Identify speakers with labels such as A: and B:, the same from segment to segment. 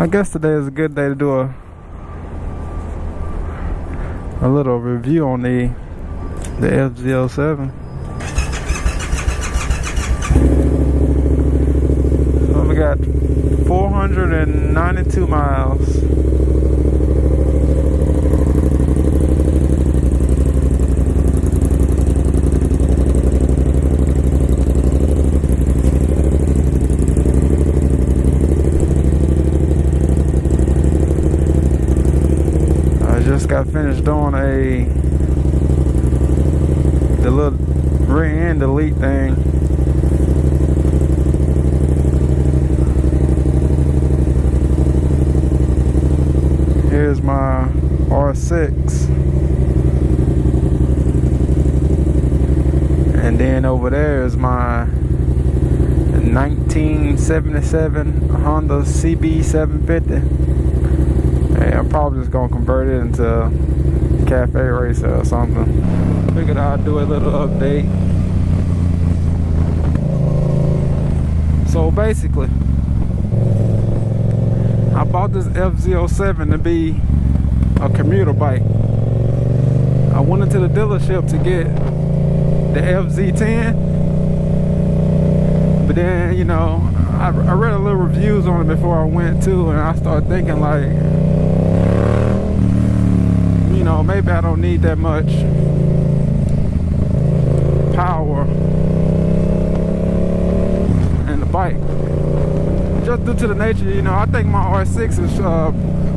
A: I guess today is a good day to do a little review on the Fz-07. So we got 492 miles. Just got finished doing the little rear end delete thing. Here's my R6, and then over there is my 1977 Honda CB750. Hey, I'm probably just gonna convert it into a cafe racer or something. Figured I'd do a little update. So basically, I bought this Fz-07 to be a commuter bike. I went into the dealership to get the Fz-10, but then, you know, I read a little reviews on it before I went to, and I started thinking like, you know, maybe I don't need that much power in the bike. Just due to the nature, you know, I think my R6 is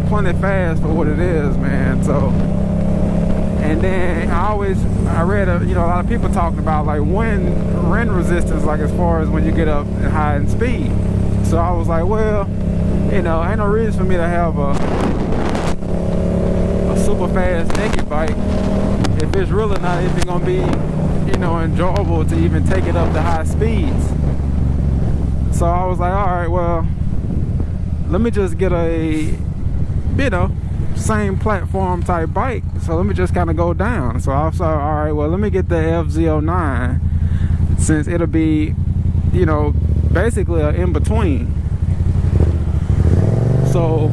A: plenty fast for what it is, man. So, and then I read, you know, a lot of people talking about like wind resistance, like as far as when you get up and high in speed. So I was like, well, you know, ain't no reason for me to have a super fast naked bike if it's really not even gonna be, you know, enjoyable to even take it up to high speeds. So I was like, all right, well, let me just get a, you know, same platform type bike. So let me just kind of go down. So I was like, all right, well, let me get the Fz-09, since it'll be, you know, basically an in-between. So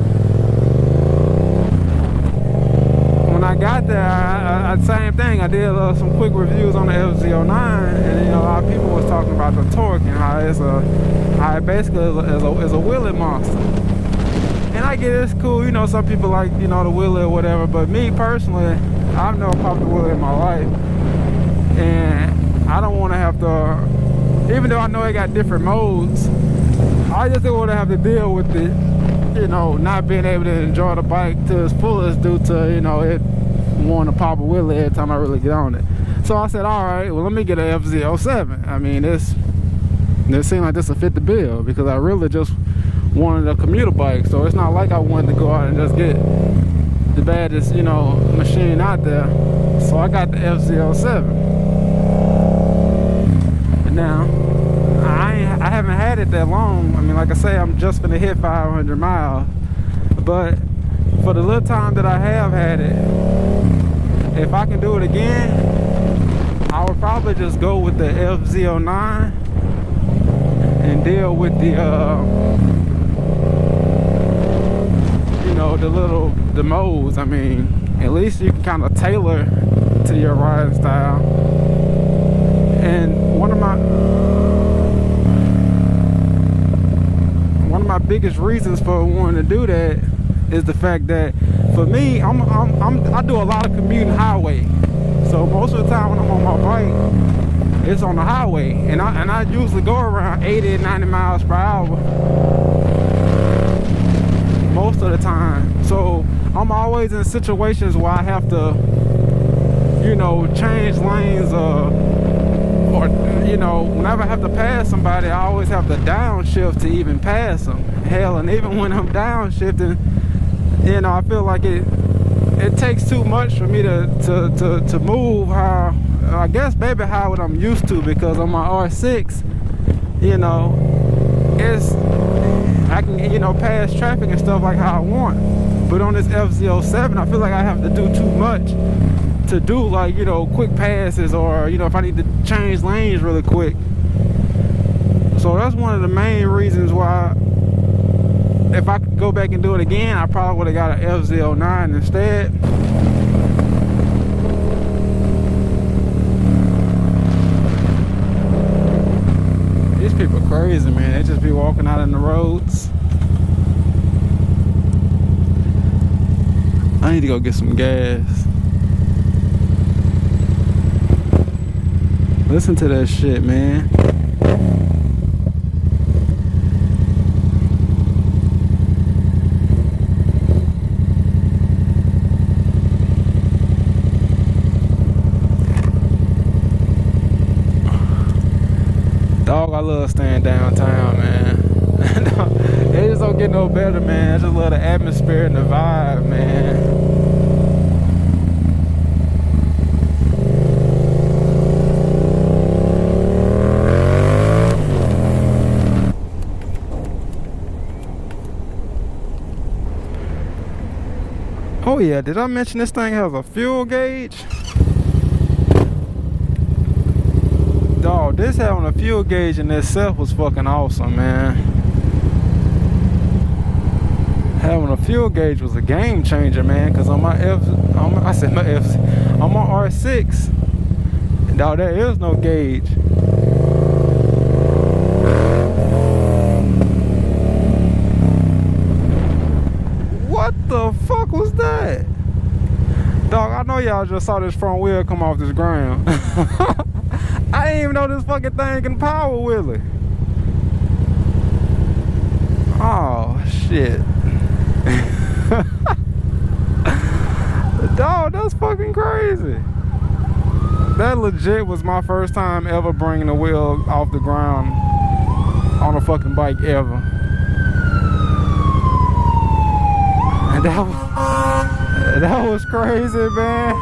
A: when I got there, I same thing. I did some quick reviews on the Fz-09, and you know, a lot of people was talking about the torque and how it basically is a wheelie monster. And I get it's cool, you know, some people like, you know, the wheelie or whatever, but me personally, I've never popped a wheelie in my life, and I don't want to have to, even though I know it got different modes, I just don't want to have to deal with it, you know, not being able to enjoy the bike to its fullest due to, you know, it wanting to pop a wheelie every time I really get on it. So I said, all right, well, let me get an Fz-07. I mean, it seemed like this will fit the bill, because I really just wanted a commuter bike. So it's not like I wanted to go out and just get the baddest, you know, machine out there. So I got the Fz-07. And now, I haven't had it that long. I mean, like I say, I'm just gonna hit 500 miles. But for the little time that I have had it, if I can do it again, I would probably just go with the Fz-09 and deal with the, you know, the modes. I mean, at least you can kind of tailor to your riding style. And one of my biggest reasons for wanting to do that is the fact that for me, I do a lot of commuting highway. So most of the time when I'm on my bike, it's on the highway, and I usually go around 80 and 90 miles per hour most of the time. So I'm always in situations where I have to, you know, change lanes, or you know, whenever I have to pass somebody, I always have to downshift to even pass them. Hell, and even when I'm downshifting, you know, I feel like it takes too much for me to move how, I guess maybe how I'm used to, because on my R6, you know, I can, you know, pass traffic and stuff like how I want. But on this Fz-07, I feel like I have to do too much to do, like, you know, quick passes, or, you know, if I need to change lanes really quick. So that's one of the main reasons why if I could go back and do it again, I probably would have got an Fz-09 instead. These people are crazy, man. They just be walking out in the roads. I need to go get some gas. Listen to that shit, man. Dog, I love staying downtown, man. It just don't get no better, man. I just love the atmosphere and the vibe, man. Oh yeah, did I mention this thing has a fuel gauge? Dog, this having a fuel gauge in itself was fucking awesome, man. Having a fuel gauge was a game changer, man. Cause on my on my R6, dog, there is no gauge. What the fuck was that? Dog, I know y'all just saw this front wheel come off this ground. I didn't even know this fucking thing can power wheelie. Oh shit. Dog, that's fucking crazy. That legit was my first time ever bringing a wheel off the ground on a fucking bike ever. And that was crazy, man.